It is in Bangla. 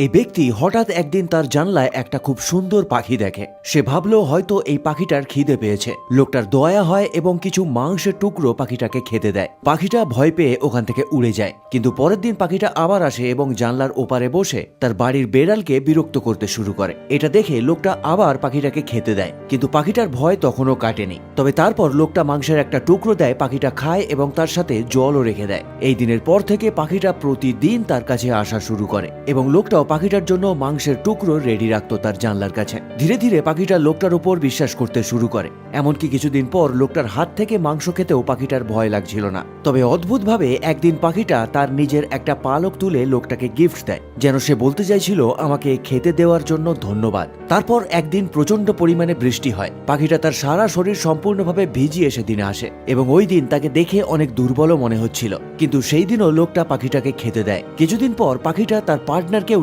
এই ব্যক্তি হঠাৎ একদিন তার জানলায় একটা খুব সুন্দর পাখি দেখে। সে ভাবলো হয়তো এই পাখিটার খিদে পেয়েছে। লোকটার দয়া হয় এবং কিছু মাংসের টুকরো পাখিটাকে খেতে দেয়। পাখিটা ভয় পেয়ে ওখান থেকে উড়ে যায়। কিন্তু পরের দিন পাখিটা আবার আসে এবং জানলার ওপারে বসে তার বাড়ির বেড়ালকে বিরক্ত করতে শুরু করে। এটা দেখে লোকটা আবার পাখিটাকে খেতে দেয়, কিন্তু পাখিটার ভয় তখনও কাটেনি। তবে তারপর লোকটা মাংসের একটা টুকরো দেয়, পাখিটা খায় এবং তার সাথে জলও রেখে দেয়। এই দিনের পর থেকে পাখিটা প্রতিদিন তার কাছে আসা শুরু করে এবং লোকটাও পাখিটার জন্য মাংসের টুকরো রেডি রাখতো তার জানলার কাছে। ধীরে ধীরে পাখিটা লোকটার উপর বিশ্বাস করতে শুরু করে। এমনকি কিছুদিন পর লোকটার হাত থেকে মাংস খেতেও পাখিটার ভয় লাগছিল না। তবে অদ্ভুতভাবে একদিন পাখিটা তার নিজের একটা পালক তুলে লোকটাকে গিফট দেয়, যেন সে বলতে চাইছিল আমাকে খেতে দেওয়ার জন্য ধন্যবাদ। তারপর একদিন প্রচন্ড পরিমাণে বৃষ্টি হয়। পাখিটা তার সারা শরীর সম্পূর্ণভাবে ভিজিয়ে সেদিনে আসে এবং ওই দিন তাকে দেখে অনেক দুর্বলও মনে হচ্ছিল। কিন্তু সেই দিনও লোকটা পাখিটাকে খেতে দেয়। কিছুদিন পর পাখিটা তার পার্টনারকেও